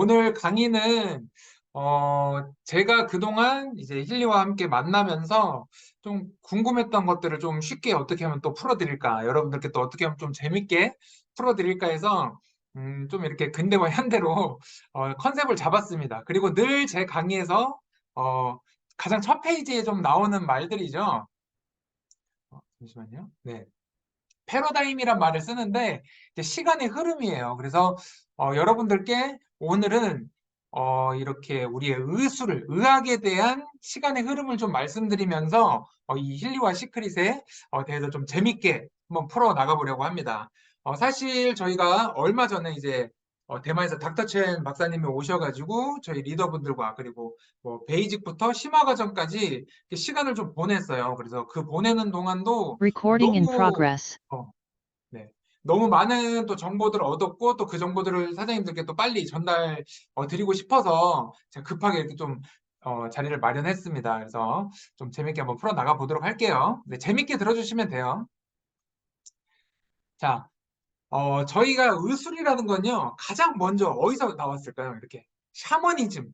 오늘 강의는 제가 그동안 이제 힐리와 함께 만나면서 좀 궁금했던 것들을 좀 쉽게 어떻게 하면 또 풀어드릴까, 여러분들께 또 어떻게 하면 좀 재밌게 풀어드릴까 해서 좀 이렇게 근대와 현대로 컨셉을 잡았습니다. 그리고 늘 제 강의에서 어, 가장 첫 페이지에 좀 나오는 말들이죠. 잠시만요. 네. 패러다임이란 말을 쓰는데 이제 시간의 흐름이에요. 그래서 여러분들께 오늘은 이렇게 우리의 의학에 대한 시간의 흐름을 좀 말씀드리면서 이 힐리와 시크릿에 대해서 좀 재밌게 한번 풀어 나가보려고 합니다. 사실 저희가 얼마 전에 이제 대만에서 닥터첸 박사님이 오셔가지고 저희 리더분들과 그리고 뭐 베이직부터 심화 과정까지 이렇게 시간을 좀 보냈어요. 그래서 그 보내는 동안도 Recording in 너무 progress. 네. 너무 많은 또 정보들을 얻었고 또 그 정보들을 사장님들께 또 빨리 전달 드리고 싶어서 제가 급하게 이렇게 좀 자리를 마련했습니다. 그래서 좀 재밌게 한번 풀어 나가 보도록 할게요. 네, 재밌게 들어주시면 돼요. 자, 저희가 의술이라는 건요, 가장 먼저 어디서 나왔을까요? 이렇게 샤머니즘.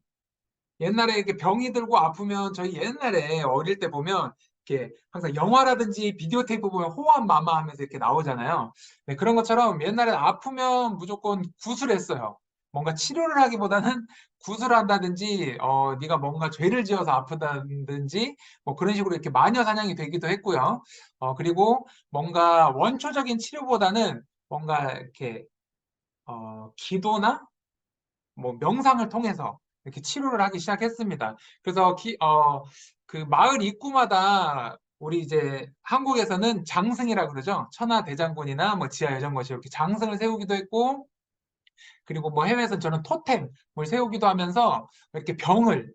옛날에 이렇게 병이 들고 아프면 저희 옛날에 어릴 때 보면 이렇게 항상 영화라든지 비디오 테이프 보면 호환 마마 하면서 이렇게 나오잖아요. 네, 그런 것처럼 옛날에 아프면 무조건 구술했어요. 뭔가 치료를 하기보다는 구술한다든지 네가 뭔가 죄를 지어서 아프다든지 뭐 그런 식으로 이렇게 마녀 사냥이 되기도 했고요. 그리고 뭔가 원초적인 치료보다는 뭔가 이렇게 기도나 뭐 명상을 통해서 이렇게 치료를 하기 시작했습니다. 그래서 그 마을 입구마다 우리 이제 한국에서는 장승이라고 그러죠. 천하대장군이나 뭐 지하여정거시 이렇게 장승을 세우기도 했고, 그리고 뭐 해외에서는 저는 토템을 세우기도 하면서 이렇게 병을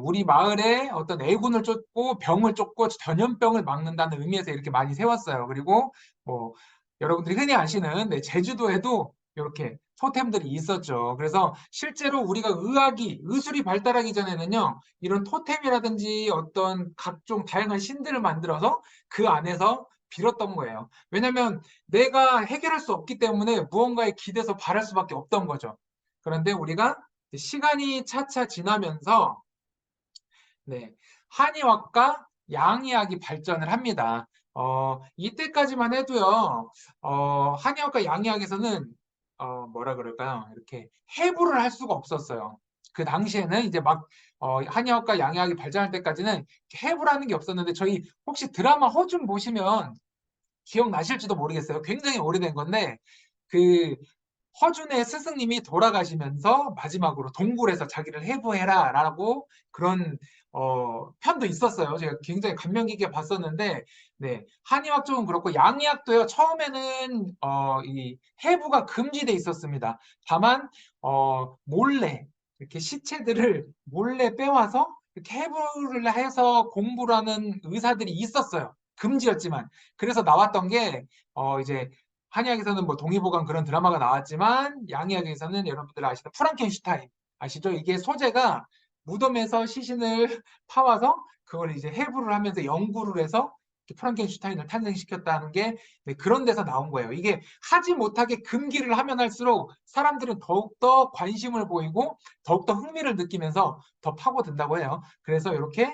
우리 마을에 어떤 애군을 쫓고 병을 쫓고 전염병을 막는다는 의미에서 이렇게 많이 세웠어요. 그리고 뭐 여러분들이 흔히 아시는 제주도에도 이렇게 토템들이 있었죠. 그래서 실제로 우리가 의술이 발달하기 전에는요, 이런 토템이라든지 어떤 각종 다양한 신들을 만들어서 그 안에서 빌었던 거예요. 왜냐면 내가 해결할 수 없기 때문에 무언가에 기대서 바랄 수밖에 없던 거죠. 그런데 우리가 시간이 차차 지나면서 네, 한의학과 양의학이 발전을 합니다. 이때까지만 해도요, 한의학과 양의학에서는 뭐라 그럴까요? 이렇게 해부를 할 수가 없었어요. 그 당시에는 이제 막 한의학과 양의학이 발전할 때까지는 해부라는 게 없었는데 저희 혹시 드라마 허준 보시면 기억나실지도 모르겠어요. 굉장히 오래된 건데 그 허준의 스승님이 돌아가시면서 마지막으로 동굴에서 자기를 해부해라 라고 그런 편도 있었어요. 제가 굉장히 감명 깊게 봤었는데 네, 한의학 쪽은 그렇고 양의학도요. 처음에는 이 해부가 금지돼 있었습니다. 다만 몰래 이렇게 시체들을 몰래 빼와서 이렇게 해부를 해서 공부를 하는 의사들이 있었어요. 금지였지만. 그래서 나왔던 게 이제 한의학에서는 뭐 동의보감 그런 드라마가 나왔지만 양의학에서는 여러분들 아시는 프랑켄슈타인 아시죠? 이게 소재가 무덤에서 시신을 파와서 그걸 이제 해부를 하면서 연구를 해서 프랑켄슈타인을 탄생시켰다는 게 네, 그런 데서 나온 거예요. 이게 하지 못하게 금기를 하면 할수록 사람들은 더욱더 관심을 보이고 더욱더 흥미를 느끼면서 더 파고든다고 해요. 그래서 이렇게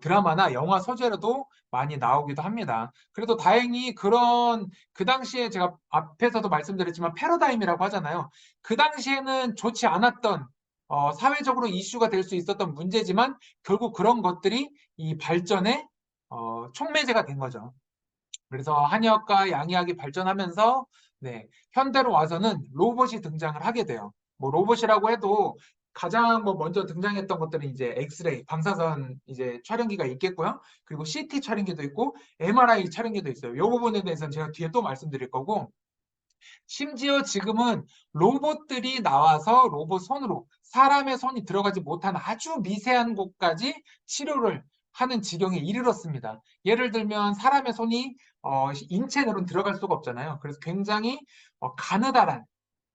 드라마나 영화 소재로도 많이 나오기도 합니다. 그래도 다행히 그 당시에 제가 앞에서도 말씀드렸지만 패러다임이라고 하잖아요. 그 당시에는 좋지 않았던 사회적으로 이슈가 될 수 있었던 문제지만 결국 그런 것들이 이 발전의 촉매제가 된 거죠. 그래서 한의학과 양의학이 발전하면서 네, 현대로 와서는 로봇이 등장을 하게 돼요. 뭐 로봇이라고 해도 가장 뭐 먼저 등장했던 것들은 이제 엑스레이, 방사선 이제 촬영기가 있겠고요. 그리고 CT 촬영기도 있고 MRI 촬영기도 있어요. 이 부분에 대해서는 제가 뒤에 또 말씀드릴 거고 심지어 지금은 로봇들이 나와서 로봇 손으로 사람의 손이 들어가지 못한 아주 미세한 곳까지 치료를 하는 지경에 이르렀습니다. 예를 들면 사람의 손이 인체 내로는 들어갈 수가 없잖아요. 그래서 굉장히 가느다란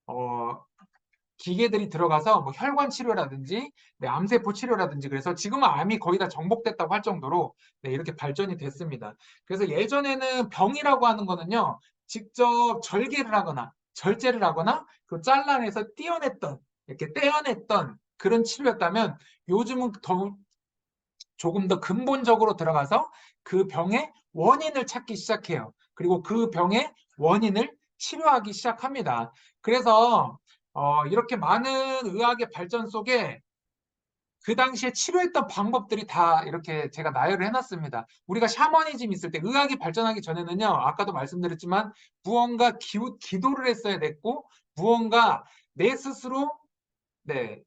어, 기계들이 들어가서 뭐 혈관 치료라든지 네, 암세포 치료라든지 그래서 지금은 암이 거의 다 정복됐다고 할 정도로 네, 이렇게 발전이 됐습니다. 그래서 예전에는 병이라고 하는 거는요, 직접 절개를 하거나 절제를 하거나 그 잘라내서 띄어냈던 이렇게 떼어냈던 그런 치료였다면 요즘은 조금 더 근본적으로 들어가서 그 병의 원인을 찾기 시작해요. 그리고 그 병의 원인을 치료하기 시작합니다. 그래서 이렇게 많은 의학의 발전 속에 그 당시에 치료했던 방법들이 다 이렇게 제가 나열을 해놨습니다. 우리가 샤머니즘 있을 때 의학이 발전하기 전에는요, 아까도 말씀드렸지만 무언가 기도를 했어야 됐고, 무언가 내 스스로 네,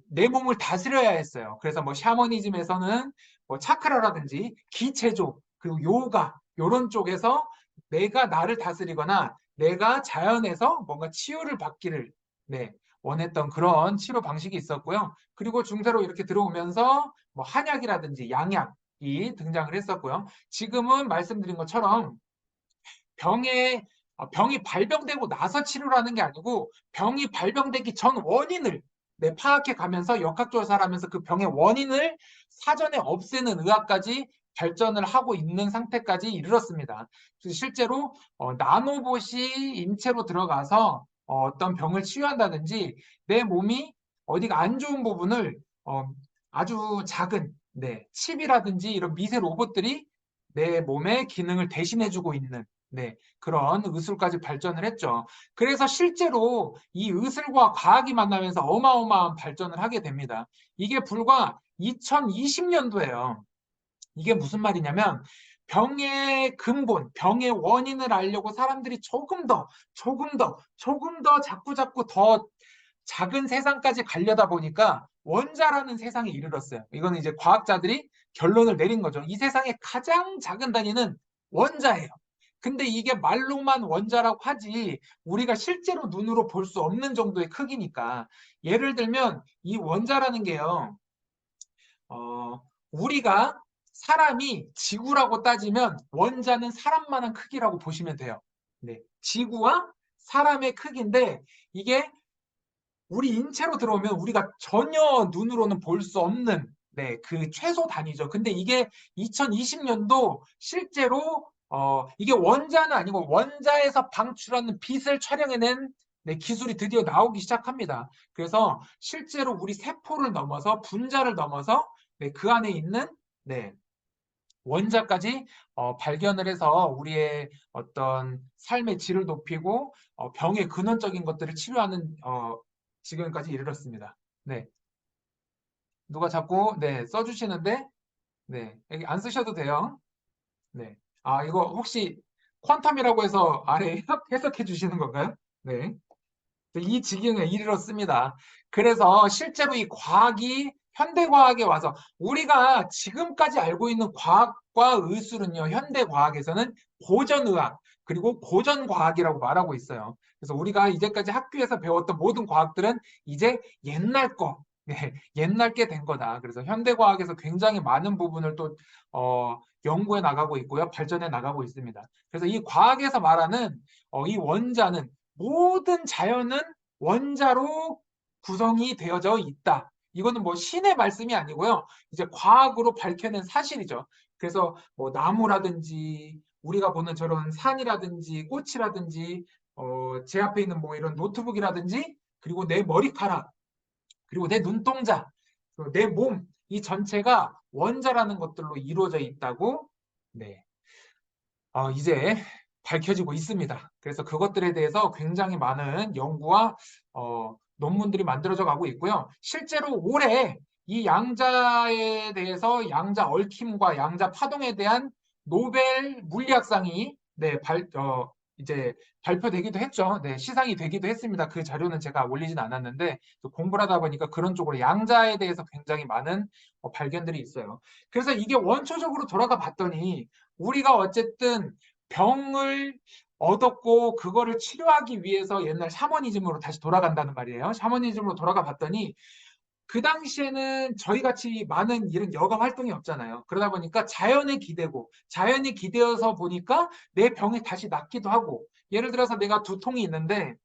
내 몸을 다스려야 했어요. 그래서 뭐 샤머니즘에서는 뭐 차크라라든지 기체조, 그리고 요가, 요런 쪽에서 내가 나를 다스리거나 내가 자연에서 뭔가 치유를 받기를 네, 원했던 그런 치료 방식이 있었고요. 그리고 중세로 이렇게 들어오면서 뭐 한약이라든지 양약이 등장을 했었고요. 지금은 말씀드린 것처럼 병이 발병되고 나서 치료를 하는 게 아니고 병이 발병되기 전 원인을 파악해 가면서 역학조사를 하면서 그 병의 원인을 사전에 없애는 의학까지 발전을 하고 있는 상태까지 이르렀습니다. 그래서 실제로 나노봇이 인체로 들어가서 떤 병을 치유한다든지 내 몸이 어디가 안 좋은 부분을 아주 작은 칩이라든지 이런 미세 로봇들이 내 몸의 기능을 대신해주고 있는 그런 의술까지 발전을 했죠. 그래서 실제로 이 의술과 과학이 만나면서 어마어마한 발전을 하게 됩니다. 이게 불과 2020년도예요. 이게 무슨 말이냐면 병의 근본, 병의 원인을 알려고 사람들이 조금 더 자꾸 더 작은 세상까지 가려다 보니까 원자라는 세상에 이르렀어요. 이거는 이제 과학자들이 결론을 내린 거죠. 이 세상에 가장 작은 단위는 원자예요. 근데 이게 말로만 원자라고 하지 우리가 실제로 눈으로 볼 수 없는 정도의 크기니까 예를 들면 이 원자라는 게요. 우리가 사람이 지구라고 따지면 원자는 사람만한 크기라고 보시면 돼요. 네, 지구와 사람의 크기인데 이게 우리 인체로 들어오면 우리가 전혀 눈으로는 볼 수 없는 그 최소 단위죠. 근데 이게 2020년도 실제로 이게 원자는 아니고 원자에서 방출하는 빛을 촬영해낸 기술이 드디어 나오기 시작합니다. 그래서 실제로 우리 세포를 넘어서 분자를 넘어서 그 안에 있는 네, 원자까지 발견을 해서 우리의 어떤 삶의 질을 높이고 병의 근원적인 것들을 치료하는 지금까지 이르렀습니다. 네, 누가 자꾸 써주시는데 여기 안 쓰셔도 돼요. 네, 이거 혹시 퀀텀이라고 해서 아래 해석해 주시는 건가요? 네. 이 지경에 이르렀습니다. 그래서 실제로 이 과학이 현대과학에 와서 우리가 지금까지 알고 있는 과학과 의술은요, 현대과학에서는 고전의학, 그리고 고전과학이라고 말하고 있어요. 그래서 우리가 이제까지 학교에서 배웠던 모든 과학들은 이제 옛날 거, 옛날 게 된 거다. 그래서 현대과학에서 굉장히 많은 부분을 또, 연구해 나가고 있고요. 발전해 나가고 있습니다. 그래서 이 과학에서 말하는 이 원자는 모든 자연은 원자로 구성이 되어져 있다. 이거는 뭐 신의 말씀이 아니고요. 이제 과학으로 밝혀낸 사실이죠. 그래서 뭐 나무라든지 우리가 보는 저런 산이라든지 꽃이라든지 제 앞에 있는 뭐 이런 노트북이라든지 그리고 내 머리카락 그리고 내 눈동자 내 몸 이 전체가 원자라는 것들로 이루어져 있다고 이제 밝혀지고 있습니다. 그래서 그것들에 대해서 굉장히 많은 연구와 논문들이 만들어져 가고 있고요. 실제로 올해 이 양자에 대해서 양자 얽힘과 양자 파동에 대한 노벨 물리학상이 이제 발표되기도 했죠. 네, 시상이 되기도 했습니다. 그 자료는 제가 올리진 않았는데 공부를 하다 보니까 그런 쪽으로 양자에 대해서 굉장히 많은 발견들이 있어요. 그래서 이게 원초적으로 돌아가 봤더니 우리가 어쨌든 병을 얻었고 그거를 치료하기 위해서 옛날 샤머니즘으로 다시 돌아간다는 말이에요. 샤머니즘으로 돌아가 봤더니 그 당시에는 저희같이 많은 이런 여가 활동이 없잖아요. 그러다 보니까 자연에 기대고 자연에 기대어서 보니까 내 병이 다시 낫기도 하고 예를 들어서 내가 두통이 있는데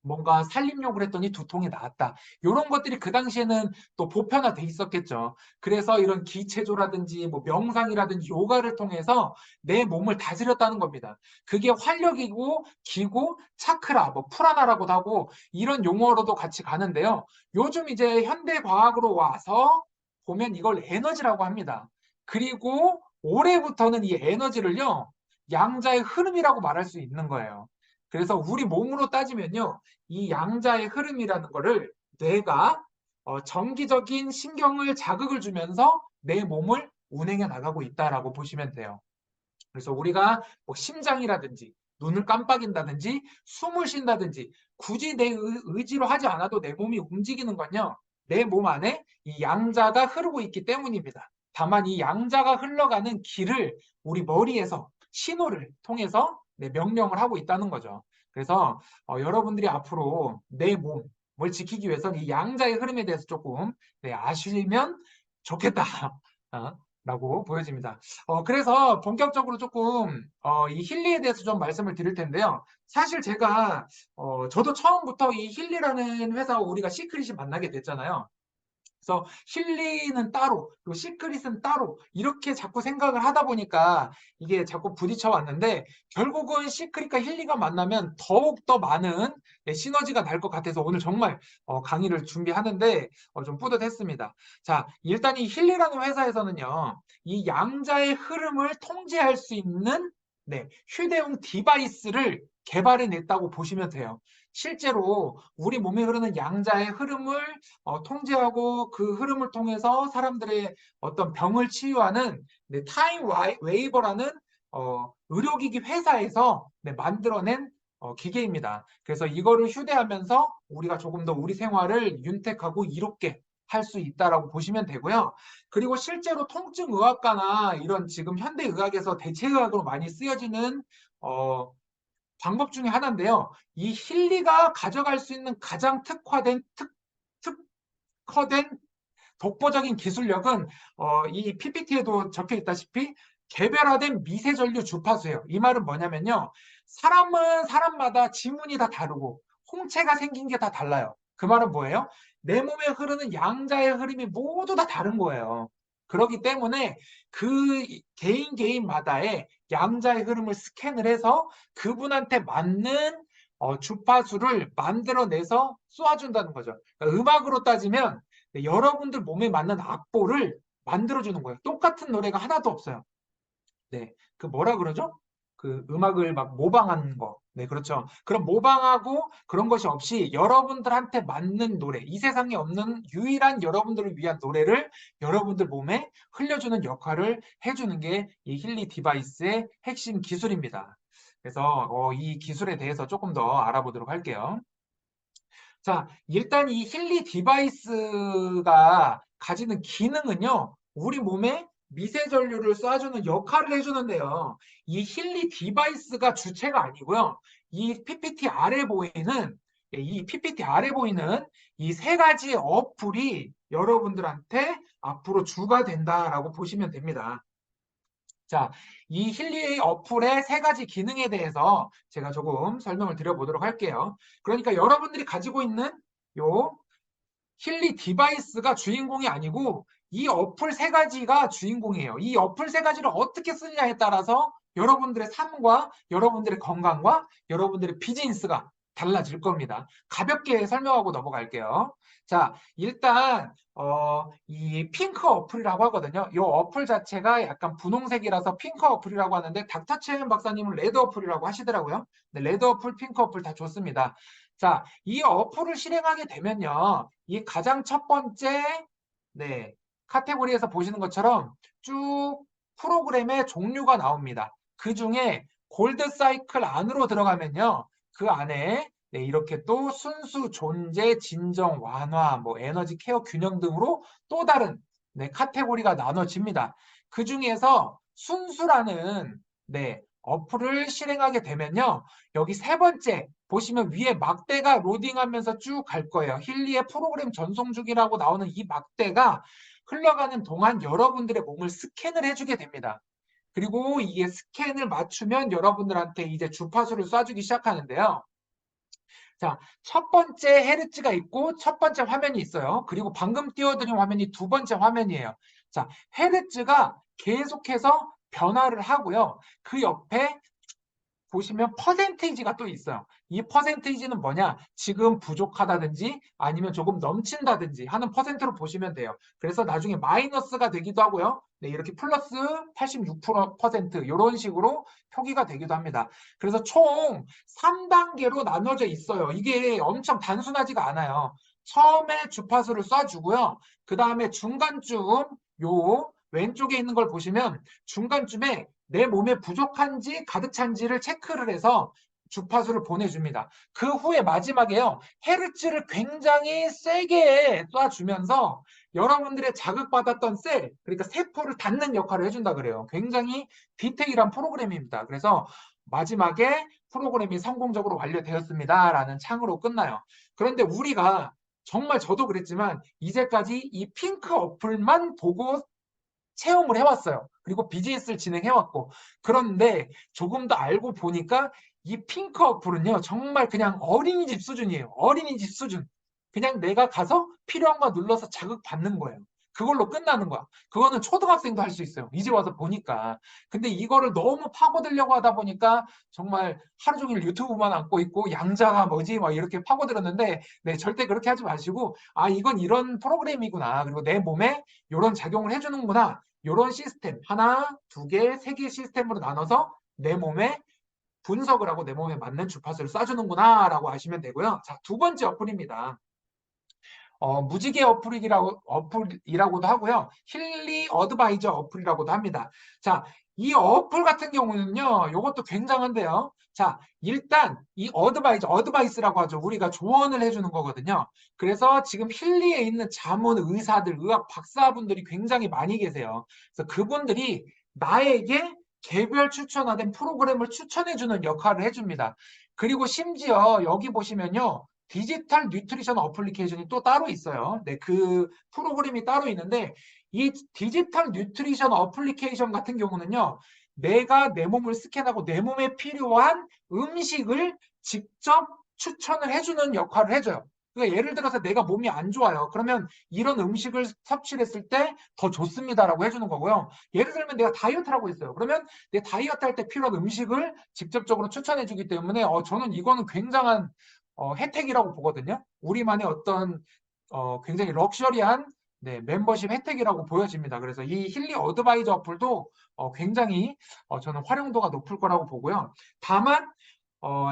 뭔가 살림욕을 했더니 두통이 나았다. 이런 것들이 그 당시에는 또 보편화돼 있었겠죠. 그래서 이런 기체조라든지 뭐 명상이라든지 요가를 통해서 내 몸을 다스렸다는 겁니다. 그게 활력이고 기고 차크라, 뭐 프라나라고도 하고 이런 용어로도 같이 가는데요. 요즘 이제 현대 과학으로 와서 보면 이걸 에너지라고 합니다. 그리고 올해부터는 이 에너지를요, 양자의 흐름이라고 말할 수 있는 거예요. 그래서 우리 몸으로 따지면요, 이 양자의 흐름이라는 거를 뇌가 정기적인 신경을 자극을 주면서 내 몸을 운행해 나가고 있다라고 보시면 돼요. 그래서 우리가 뭐 심장이라든지 눈을 깜빡인다든지 숨을 쉰다든지 굳이 내 의지로 하지 않아도 내 몸이 움직이는 건요, 내 몸 안에 이 양자가 흐르고 있기 때문입니다. 다만 이 양자가 흘러가는 길을 우리 머리에서 신호를 통해서 명령을 하고 있다는 거죠. 그래서 여러분들이 앞으로 내 몸을 지키기 위해서는 이 양자의 흐름에 대해서 조금 아시면 좋겠다. 라고 보여집니다. 그래서 본격적으로 조금 이 힐리에 대해서 좀 말씀을 드릴 텐데요. 사실 제가 저도 처음부터 이 힐리라는 회사와 우리가 시크릿이 만나게 됐잖아요. 그래서 힐리는 따로, 그리고 시크릿은 따로 이렇게 자꾸 생각을 하다 보니까 이게 자꾸 부딪혀 왔는데 결국은 시크릿과 힐리가 만나면 더욱 더 많은 시너지가 날 것 같아서 오늘 정말 강의를 준비하는데 좀 뿌듯했습니다. 자, 일단 이 힐리라는 회사에서는요, 이 양자의 흐름을 통제할 수 있는 휴대용 디바이스를 개발해냈다고 보시면 돼요. 실제로 우리 몸에 흐르는 양자의 흐름을 통제하고 그 흐름을 통해서 사람들의 어떤 병을 치유하는 타임 웨이버라는 의료기기 회사에서 만들어낸 기계입니다. 그래서 이거를 휴대하면서 우리가 조금 더 우리 생활을 윤택하고 이롭게 할 수 있다라고 보시면 되고요. 그리고 실제로 통증의학과나 이런 지금 현대의학에서 대체의학으로 많이 쓰여지는 방법 중에 하나인데요. 이 힐리가 가져갈 수 있는 가장 특화된 독보적인 기술력은 이 PPT에도 적혀 있다시피 개별화된 미세전류 주파수예요. 이 말은 뭐냐면요, 사람은 사람마다 지문이 다 다르고 홍채가 생긴 게 다 달라요. 그 말은 뭐예요? 내 몸에 흐르는 양자의 흐름이 모두 다 다른 거예요. 그렇기 때문에 그 개인마다의 양자의 흐름을 스캔을 해서 그분한테 맞는 주파수를 만들어내서 쏘아준다는 거죠. 그러니까 음악으로 따지면 여러분들 몸에 맞는 악보를 만들어주는 거예요. 똑같은 노래가 하나도 없어요. 네, 그 뭐라 그러죠? 그 음악을 막 모방하는 거. 네, 그렇죠. 그럼 모방하고 그런 것이 없이 여러분들한테 맞는 노래, 이 세상에 없는 유일한 여러분들을 위한 노래를 여러분들 몸에 흘려주는 역할을 해주는 게 이 힐리 디바이스의 핵심 기술입니다. 그래서 이 기술에 대해서 조금 더 알아보도록 할게요. 자, 일단 이 힐리 디바이스가 가지는 기능은요, 우리 몸에 미세전류를 쏴주는 역할을 해주는데요. 이 힐리 디바이스가 주체가 아니고요. 이 PPT 아래 보이는 이 세 가지 어플이 여러분들한테 앞으로 주가 된다라고 보시면 됩니다. 자, 이 힐리 어플의 세 가지 기능에 대해서 제가 조금 설명을 드려보도록 할게요. 그러니까 여러분들이 가지고 있는 요 힐리 디바이스가 주인공이 아니고 이 어플 세 가지가 주인공이에요. 이 어플 세 가지를 어떻게 쓰느냐에 따라서 여러분들의 삶과 여러분들의 건강과 여러분들의 비즈니스가 달라질 겁니다. 가볍게 설명하고 넘어갈게요. 자, 일단 이 핑크 어플이라고 하거든요. 이 어플 자체가 약간 분홍색이라서 핑크 어플이라고 하는데 닥터첸 박사님은 레드 어플이라고 하시더라고요. 네, 레드 어플, 핑크 어플 다 좋습니다. 자, 이 어플을 실행하게 되면요, 이 가장 첫 번째 카테고리에서 보시는 것처럼 쭉 프로그램의 종류가 나옵니다. 그 중에 골드 사이클 안으로 들어가면요, 그 안에 이렇게 또 순수, 존재, 진정, 완화, 뭐 에너지 케어 균형 등으로 또 다른 카테고리가 나눠집니다. 그 중에서 순수라는 어플을 실행하게 되면요, 여기 세 번째 보시면 위에 막대가 로딩하면서 쭉 갈 거예요. 힐리의 프로그램 전송 중이라고 나오는 이 막대가 흘러가는 동안 여러분들의 몸을 스캔을 해주게 됩니다. 그리고 이게 스캔을 맞추면 여러분들한테 이제 주파수를 쏴주기 시작하는데요. 자, 첫 번째 헤르츠가 있고 첫 번째 화면이 있어요. 그리고 방금 띄워드린 화면이 두 번째 화면이에요. 자, 헤르츠가 계속해서 변화를 하고요. 그 옆에 보시면 퍼센테이지가 또 있어요. 이 퍼센테이지는 뭐냐? 지금 부족하다든지 아니면 조금 넘친다든지 하는 퍼센트로 보시면 돼요. 그래서 나중에 마이너스가 되기도 하고요. 네, 이렇게 플러스 86% 이런 식으로 표기가 되기도 합니다. 그래서 총 3단계로 나눠져 있어요. 이게 엄청 단순하지가 않아요. 처음에 주파수를 쏴주고요. 그 다음에 중간쯤 요 왼쪽에 있는 걸 보시면 중간쯤에 내 몸에 부족한지 가득 찬지를 체크를 해서 주파수를 보내줍니다. 그 후에 마지막에요. 헤르츠를 굉장히 세게 쏴주면서 여러분들의 자극받았던 셀, 그러니까 세포를 닫는 역할을 해준다 그래요. 굉장히 디테일한 프로그램입니다. 그래서 마지막에 프로그램이 성공적으로 완료되었습니다. 라는 창으로 끝나요. 그런데 우리가 정말 저도 그랬지만 이제까지 이 핑크 어플만 보고 체험을 해왔어요. 그리고 비즈니스를 진행해왔고. 그런데 조금 더 알고 보니까 이 핑크 어플은요, 정말 그냥 어린이집 수준이에요. 어린이집 수준. 그냥 내가 가서 필요한 거 눌러서 자극받는 거예요. 그걸로 끝나는 거야. 그거는 초등학생도 할 수 있어요. 이제 와서 보니까. 근데 이거를 너무 파고들려고 하다 보니까 정말 하루 종일 유튜브만 안고 있고 양자가 뭐지? 막 이렇게 파고들었는데, 네, 절대 그렇게 하지 마시고, 아, 이건 이런 프로그램이구나. 그리고 내 몸에 이런 작용을 해주는구나. 이런 시스템 하나, 두 개, 세 개 시스템으로 나눠서 내 몸에 분석을 하고 내 몸에 맞는 주파수를 쏴주는구나 라고 아시면 되고요. 자, 두 번째 어플입니다. 무지개 어플이라고도 하고요. 힐리 어드바이저 어플이라고도 합니다. 자, 이 어플 같은 경우는요, 이것도 굉장한데요. 자, 일단 이 어드바이스라고 하죠. 우리가 조언을 해주는 거거든요. 그래서 지금 힐리에 있는 자문 의사들, 의학 박사분들이 굉장히 많이 계세요. 그래서 그분들이 나에게 개별 추천화된 프로그램을 추천해주는 역할을 해줍니다. 그리고 심지어 여기 보시면요. 디지털 뉴트리션 어플리케이션이 또 따로 있어요. 네, 그 프로그램이 따로 있는데 이 디지털 뉴트리션 어플리케이션 같은 경우는요. 내가 내 몸을 스캔하고 내 몸에 필요한 음식을 직접 추천을 해주는 역할을 해줘요. 그러니까 예를 들어서 내가 몸이 안 좋아요. 그러면 이런 음식을 섭취를 했을 때 더 좋습니다라고 해주는 거고요. 예를 들면 내가 다이어트를 하고 있어요. 그러면 내 다이어트 할 때 필요한 음식을 직접적으로 추천해주기 때문에 저는 이거는 굉장한 혜택이라고 보거든요. 우리만의 어떤 굉장히 럭셔리한 네, 멤버십 혜택이라고 보여집니다. 그래서 이 힐리 어드바이저 어플도 굉장히 저는 활용도가 높을 거라고 보고요. 다만 어,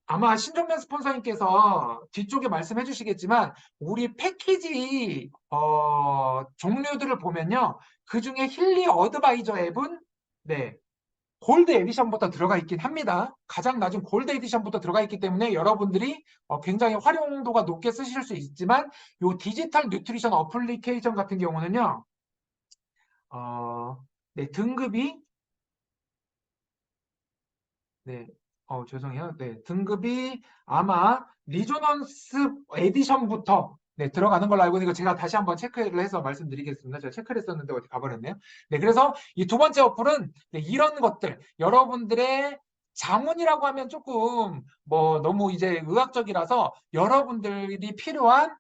아마 신종면 스폰서님께서 뒤쪽에 말씀해 주시겠지만 우리 패키지 종류들을 보면요. 그중에 힐리 어드바이저 앱은 네, 골드 에디션부터 들어가 있긴 합니다. 가장 낮은 골드 에디션부터 들어가 있기 때문에 여러분들이 굉장히 활용도가 높게 쓰실 수 있지만 이 디지털 뉴트리션 어플리케이션 같은 경우는요. 네, 등급이 네, 죄송해요. 네, 등급이 아마 리조넌스 에디션부터 네, 들어가는 걸로 알고 있는 거 제가 다시 한번 체크를 해서 말씀드리겠습니다. 제가 체크를 했었는데 어디 가버렸네요. 네, 그래서 이 두 번째 어플은 네, 이런 것들 여러분들의 자문이라고 하면 조금 뭐 너무 이제 의학적이라서 여러분들이 필요한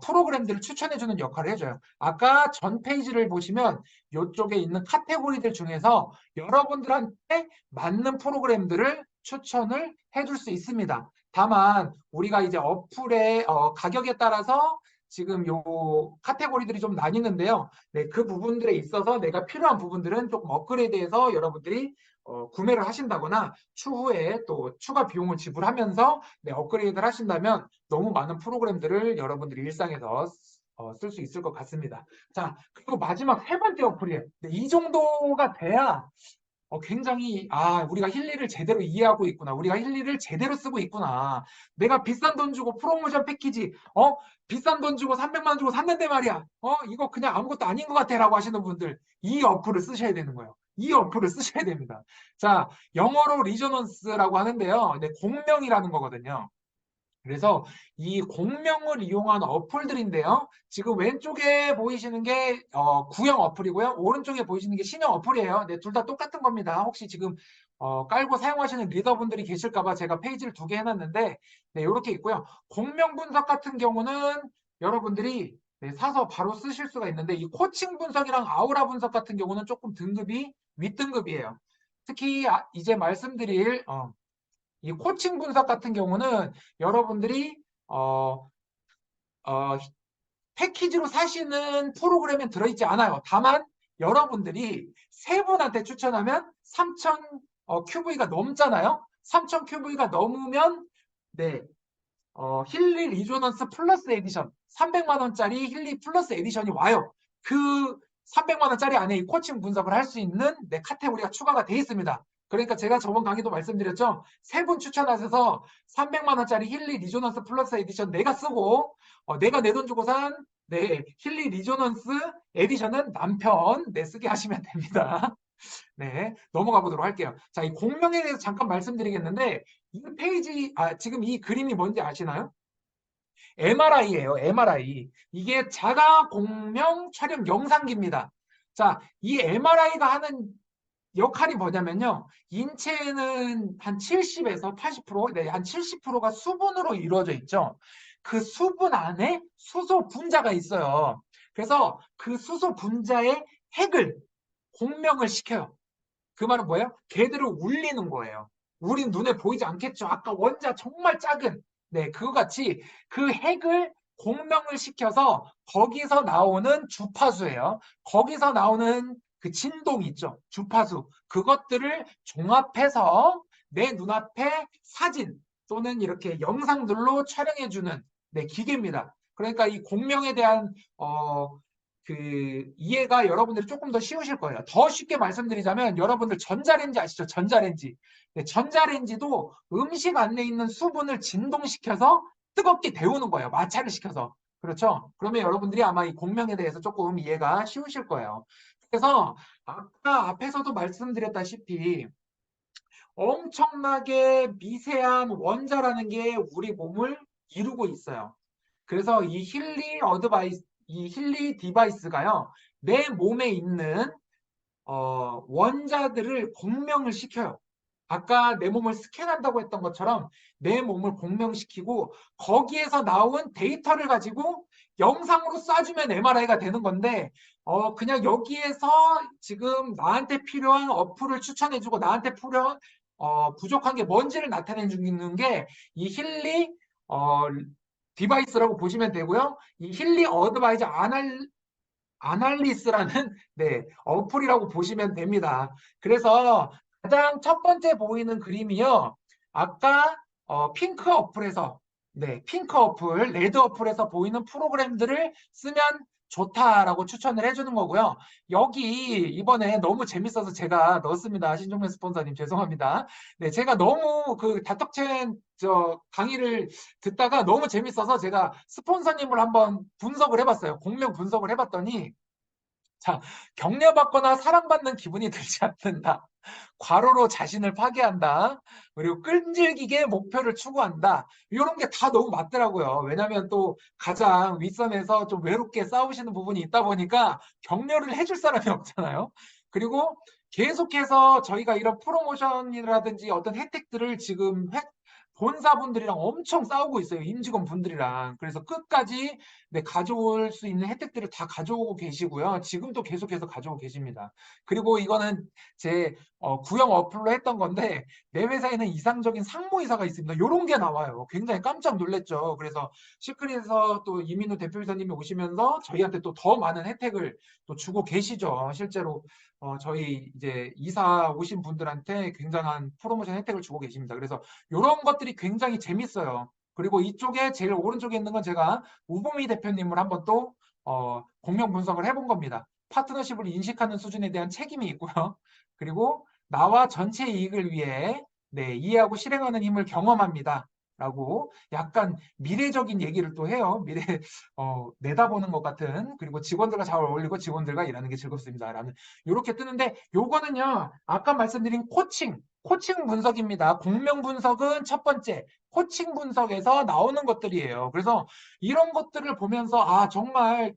프로그램들을 추천해주는 역할을 해줘요. 아까 전 페이지를 보시면 이쪽에 있는 카테고리들 중에서 여러분들한테 맞는 프로그램들을 추천을 해줄 수 있습니다. 다만 우리가 이제 어플의 가격에 따라서 지금 요 카테고리들이 좀 나뉘는데요. 네, 그 부분들에 있어서 내가 필요한 부분들은 조금 업그레이드해서 여러분들이 구매를 하신다거나 추후에 또 추가 비용을 지불하면서 네, 업그레이드를 하신다면 너무 많은 프로그램들을 여러분들이 일상에서 쓸 수 있을 것 같습니다. 자, 그리고 마지막 세 번째 어플이에요. 네, 이 정도가 돼야 굉장히 우리가 힐리를 제대로 이해하고 있구나. 우리가 힐리를 제대로 쓰고 있구나. 내가 비싼 돈 주고 프로모션 패키지 비싼 돈 주고 300만 원 주고 샀는데 말이야. 이거 그냥 아무것도 아닌 것 같아라고 하시는 분들 이 어플을 쓰셔야 되는 거예요. 이 어플을 쓰셔야 됩니다. 자, 영어로 리저넌스라고 하는데요. 네, 공명이라는 거거든요. 그래서 이 공명을 이용한 어플들인데요. 지금 왼쪽에 보이시는 게 구형 어플이고요. 오른쪽에 보이시는 게 신형 어플이에요. 네, 둘 다 똑같은 겁니다. 혹시 지금 깔고 사용하시는 리더분들이 계실까봐 제가 페이지를 2개 해놨는데, 네, 이렇게 있고요. 공명 분석 같은 경우는 여러분들이 네, 사서 바로 쓰실 수가 있는데, 이 코칭 분석이랑 아우라 분석 같은 경우는 조금 등급이 윗등급이에요. 특히 이제 말씀드릴 이 코칭 분석 같은 경우는 여러분들이 어, 패키지로 사시는 프로그램에 들어있지 않아요. 다만 여러분들이 세 분한테 추천하면 3,000 QV가 넘잖아요. 3,000 QV가 넘으면 네, 힐리 리조넌스 플러스 에디션 300만 원짜리 힐리 플러스 에디션이 와요. 그 300만 원짜리 안에 이 코칭 분석을 할 수 있는 네, 카테고리가 추가가 돼 있습니다. 그러니까 제가 저번 강의도 말씀드렸죠. 세 분 추천하셔서 300만 원짜리 힐리 리조넌스 플러스 에디션 내가 쓰고 내가 내 돈 주고 산 네, 힐리 리조넌스 에디션은 남편 네, 쓰게 하시면 됩니다. 네, 넘어가 보도록 할게요. 자, 이 공명에 대해서 잠깐 말씀드리겠는데 이 페이지, 지금 이 그림이 뭔지 아시나요? MRI예요, MRI. 이게 자가 공명 촬영 영상기입니다. 자, 이 MRI가 하는 역할이 뭐냐면요. 인체는 한 70에서 80%, 네, 한 70%가 수분으로 이루어져 있죠. 그 수분 안에 수소 분자가 있어요. 그래서 그 수소 분자의 핵을 공명을 시켜요. 그 말은 뭐예요? 걔들을 울리는 거예요. 우린 눈에 보이지 않겠죠. 아까 원자 정말 작은 네, 그거 같이 그 핵을 공명을 시켜서 거기서 나오는 주파수예요. 거기서 나오는 그 진동 있죠. 주파수. 그것들을 종합해서 내 눈앞에 사진 또는 이렇게 영상들로 촬영해주는 네, 기계입니다. 그러니까 이 공명에 대한 그 이해가 여러분들이 조금 더 쉬우실 거예요. 더 쉽게 말씀드리자면 여러분들 전자레인지 아시죠? 전자레인지. 네, 전자레인지도 음식 안에 있는 수분을 진동시켜서 뜨겁게 데우는 거예요. 마찰을 시켜서. 그렇죠? 그러면 여러분들이 아마 이 공명에 대해서 조금 이해가 쉬우실 거예요. 그래서 아까 앞에서도 말씀드렸다시피 엄청나게 미세한 원자라는 게 우리 몸을 이루고 있어요. 그래서 이 힐리 디바이스가요, 내 몸에 있는 원자들을 공명을 시켜요. 아까 내 몸을 스캔한다고 했던 것처럼 내 몸을 공명시키고 거기에서 나온 데이터를 가지고 영상으로 쏴주면 MRI가 되는 건데 그냥 여기에서 지금 나한테 필요한 어플을 추천해주고 나한테 필요한 부족한 게 뭔지를 나타내 주는 게 이 힐리 어, 디바이스라고 보시면 되고요. 이 힐리 어드바이저 아날리스라는 네, 어플이라고 보시면 됩니다. 그래서 가장 첫 번째 보이는 그림이요. 아까 핑크 어플에서 네, 핑크 어플, 레드 어플에서 보이는 프로그램들을 쓰면 좋다라고 추천을 해주는 거고요. 여기 이번에 너무 재밌어서 제가 넣었습니다. 신종면 스폰서님 죄송합니다. 네, 제가 너무 그 다떡첸 저 강의를 듣다가 너무 재밌어서 제가 스폰서님을 한번 분석을 해봤어요. 공명 분석을 해봤더니 자, 격려받거나 사랑받는 기분이 들지 않는다. 과로로 자신을 파괴한다. 그리고 끈질기게 목표를 추구한다. 이런 게 다 너무 맞더라고요. 왜냐하면 또 가장 윗선에서 좀 외롭게 싸우시는 부분이 있다 보니까 격려를 해줄 사람이 없잖아요. 그리고 계속해서 저희가 이런 프로모션이라든지 어떤 혜택들을 지금 본사분들이랑 엄청 싸우고 있어요. 임직원 분들이랑. 그래서 끝까지 네, 가져올 수 있는 혜택들을 다 가져오고 계시고요. 지금도 계속해서 가져오고 계십니다. 그리고 이거는 제 구형 어플로 했던 건데 내 회사에는 이상적인 상무이사가 있습니다. 이런 게 나와요. 굉장히 깜짝 놀랐죠. 그래서 시크릿에서 또 이민우 대표이사님이 오시면서 저희한테 또 더 많은 혜택을 또 주고 계시죠. 실제로 저희 이제 이사 오신 분들한테 굉장한 프로모션 혜택을 주고 계십니다. 그래서 이런 것들이 굉장히 재밌어요. 그리고 이쪽에 제일 오른쪽에 있는 건 제가 우봉희 대표님을 한번 또 공명 분석을 해본 겁니다. 파트너십을 인식하는 수준에 대한 책임이 있고요. 그리고 나와 전체 이익을 위해 네, 이해하고 실행하는 힘을 경험합니다. 라고 약간 미래적인 얘기를 또 해요. 미래 내다보는 것 같은 그리고 직원들과 잘 어울리고 직원들과 일하는 게 즐겁습니다. 라는 이렇게 뜨는데 요거는요. 아까 말씀드린 코칭 분석입니다. 공명 분석은 첫 번째 코칭 분석에서 나오는 것들이에요. 그래서 이런 것들을 보면서 정말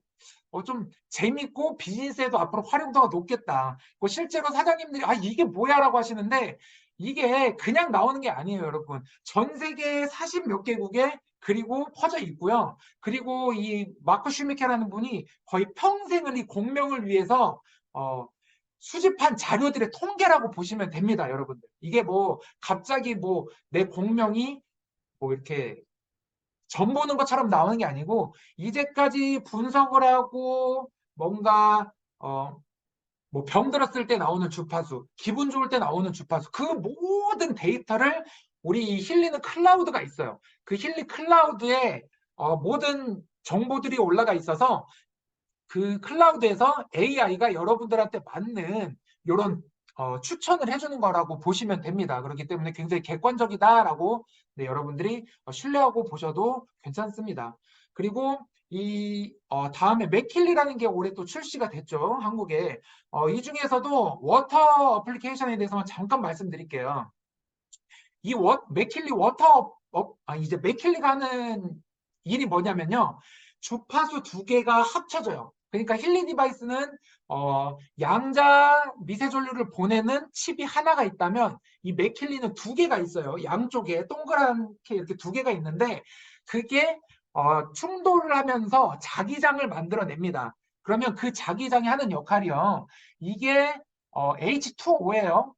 좀 재밌고 비즈니스에도 앞으로 활용도가 높겠다. 실제로 사장님들이 이게 뭐야라고 하시는데 이게 그냥 나오는 게 아니에요, 여러분. 전 세계 40 몇 개국에 그리고 퍼져 있고요. 그리고 이 마크 슈미케라는 분이 거의 평생을 이 공명을 위해서 어, 수집한 자료들의 통계라고 보시면 됩니다, 여러분들. 이게 뭐 갑자기 뭐 내 공명이 뭐 이렇게 점 보는 것처럼 나오는 게 아니고 이제까지 분석을 하고 뭔가 뭐 병들었을 때 나오는 주파수, 기분 좋을 때 나오는 주파수, 그 모든 데이터를 우리 힐리는 클라우드가 있어요. 그 힐리 클라우드에 모든 정보들이 올라가 있어서 그 클라우드에서 AI가 여러분들한테 맞는 이런 추천을 해주는 거라고 보시면 됩니다. 그렇기 때문에 굉장히 객관적이다라고 네, 여러분들이 신뢰하고 보셔도 괜찮습니다. 그리고 이 다음에 맥킬리라는 게 올해 또 출시가 됐죠. 한국에. 이 중에서도 워터 어플리케이션에 대해서만 잠깐 말씀드릴게요. 이 맥킬리 워터 이제 맥킬리가 하는 일이 뭐냐면요. 주파수 두 개가 합쳐져요. 그러니까 힐리 디바이스는 양자 미세전류를 보내는 칩이 하나가 있다면 이 맥킬리는 두 개가 있어요. 양쪽에 동그랗게 이렇게 두 개가 있는데 그게 충돌을 하면서 자기장을 만들어냅니다. 그러면 그 자기장이 하는 역할이요. 이게 H2O예요.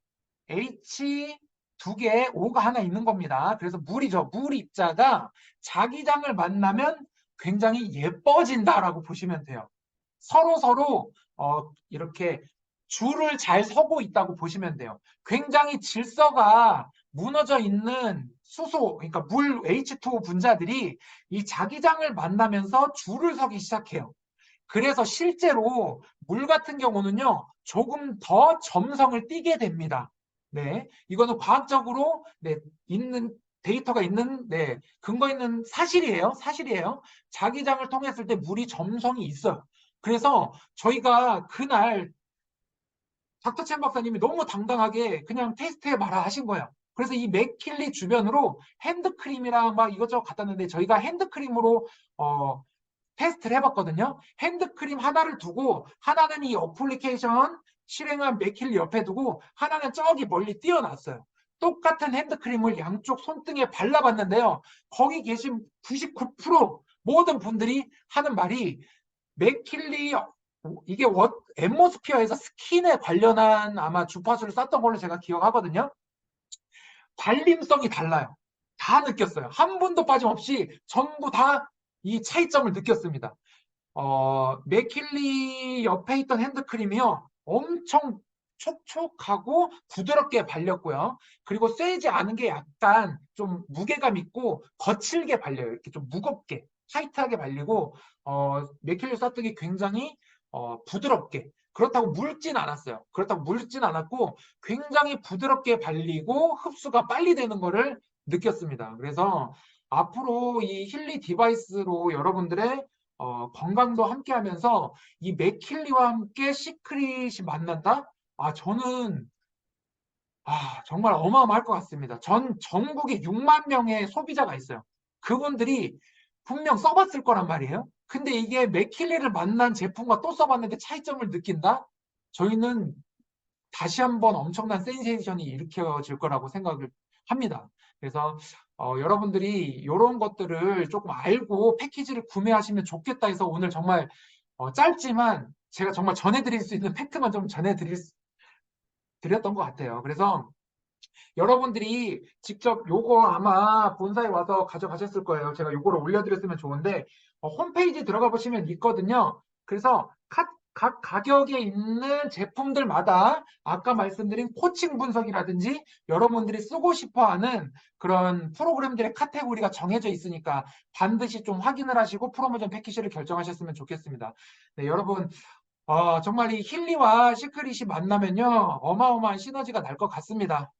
H 두 개에 O가 하나 있는 겁니다. 그래서 물이죠. 물 입자가 자기장을 만나면 굉장히 예뻐진다라고 보시면 돼요. 서로 이렇게 줄을 잘 서고 있다고 보시면 돼요. 굉장히 질서가 무너져 있는 수소, 그러니까 물 H2O 분자들이 이 자기장을 만나면서 줄을 서기 시작해요. 그래서 실제로 물 같은 경우는요, 조금 더 점성을 띠게 됩니다. 네, 이거는 과학적으로 네, 있는 데이터가 있는 네, 근거 있는 사실이에요. 사실이에요. 자기장을 통했을 때 물이 점성이 있어요. 그래서 저희가 그날 닥터첸 박사님이 너무 당당하게 그냥 테스트해봐라 하신 거예요. 그래서 이 맥킬리 주변으로 핸드크림이랑 막 이것저것 갖다 놨는데 저희가 핸드크림으로 테스트를 해봤거든요. 핸드크림 하나를 두고 하나는 이 어플리케이션 실행한 맥힐리 옆에 두고 하나는 저기 멀리 띄어놨어요. 똑같은 핸드크림을 양쪽 손등에 발라봤는데요. 거기 계신 99% 모든 분들이 하는 말이 맥킬리 이게 앰모스피어에서 스킨에 관련한 아마 주파수를 쐈던 걸로 제가 기억하거든요. 발림성이 달라요. 다 느꼈어요. 한 분도 빠짐없이 전부 다 이 차이점을 느꼈습니다. 맥킬리 옆에 있던 핸드크림이요. 엄청 촉촉하고 부드럽게 발렸고요. 그리고 세지 않은 게 약간 좀 무게감 있고 거칠게 발려요. 이렇게 좀 무겁게, 타이트하게 발리고, 맥킬리 쌀뜨기 굉장히 부드럽게. 그렇다고 묽진 않았어요. 그렇다고 묽진 않았고 굉장히 부드럽게 발리고 흡수가 빨리 되는 거를 느꼈습니다. 그래서 앞으로 이 힐리 디바이스로 여러분들의 건강도 함께 하면서 이 맥킬리와 함께 시크릿이 만난다? 저는 정말 어마어마할 것 같습니다. 전 전국에 6만 명의 소비자가 있어요. 그분들이 분명 써봤을 거란 말이에요. 근데 이게 맥킬리를 만난 제품과 또 써봤는데 차이점을 느낀다? 저희는 다시 한번 엄청난 센세이션이 일으켜질 거라고 생각을 합니다. 그래서 여러분들이 이런 것들을 조금 알고 패키지를 구매하시면 좋겠다 해서 오늘 정말 짧지만 제가 정말 전해드릴 수 있는 팩트만 좀 드렸던 것 같아요. 그래서 여러분들이 직접 요거 아마 본사에 와서 가져가셨을 거예요. 제가 요거를 올려드렸으면 좋은데 홈페이지 들어가 보시면 있거든요. 그래서 각 가격에 있는 제품들마다 아까 말씀드린 코칭 분석이라든지 여러분들이 쓰고 싶어하는 그런 프로그램들의 카테고리가 정해져 있으니까 반드시 좀 확인을 하시고 프로모션 패키지를 결정하셨으면 좋겠습니다. 네, 여러분 정말 이 힐리와 시크릿이 만나면요, 어마어마한 시너지가 날 것 같습니다.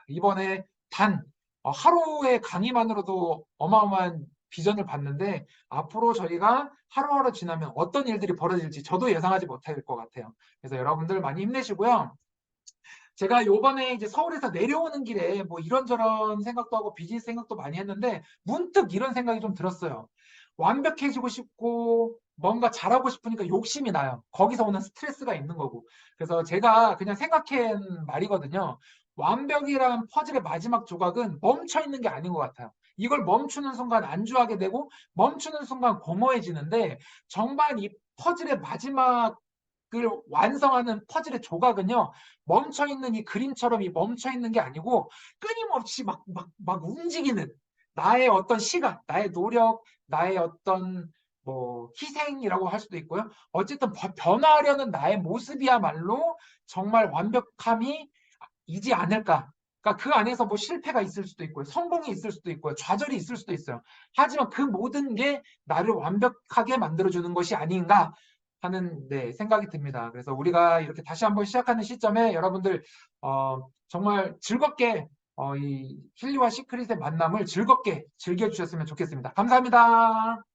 이번에 단 하루의 강의만으로도 어마어마한 비전을 봤는데 앞으로 저희가 하루하루 지나면 어떤 일들이 벌어질지 저도 예상하지 못할 것 같아요. 그래서 여러분들 많이 힘내시고요. 제가 요번에 이제 서울에서 내려오는 길에 뭐 이런저런 생각도 하고 비즈니스 생각도 많이 했는데 문득 이런 생각이 좀 들었어요. 완벽해지고 싶고 뭔가 잘하고 싶으니까 욕심이 나요. 거기서 오는 스트레스가 있는 거고. 그래서 제가 그냥 생각한 말이거든요. 완벽이란 퍼즐의 마지막 조각은 멈춰 있는 게 아닌 것 같아요. 이걸 멈추는 순간 안주하게 되고 멈추는 순간 공허해지는데 정말 이 퍼즐의 마지막을 완성하는 퍼즐의 조각은요, 멈춰 있는 이 그림처럼 이 멈춰 있는 게 아니고 끊임없이 막 움직이는 나의 어떤 시간, 나의 노력, 나의 어떤 뭐 희생이라고 할 수도 있고요. 어쨌든 변화하려는 나의 모습이야말로 정말 완벽함이 이지 않을까. 그러니까 그 안에서 뭐 실패가 있을 수도 있고요. 성공이 있을 수도 있고요. 좌절이 있을 수도 있어요. 하지만 그 모든 게 나를 완벽하게 만들어주는 것이 아닌가 하는 네, 생각이 듭니다. 그래서 우리가 이렇게 다시 한번 시작하는 시점에 여러분들 정말 즐겁게 이 힐리와 시크릿의 만남을 즐겁게 즐겨주셨으면 좋겠습니다. 감사합니다.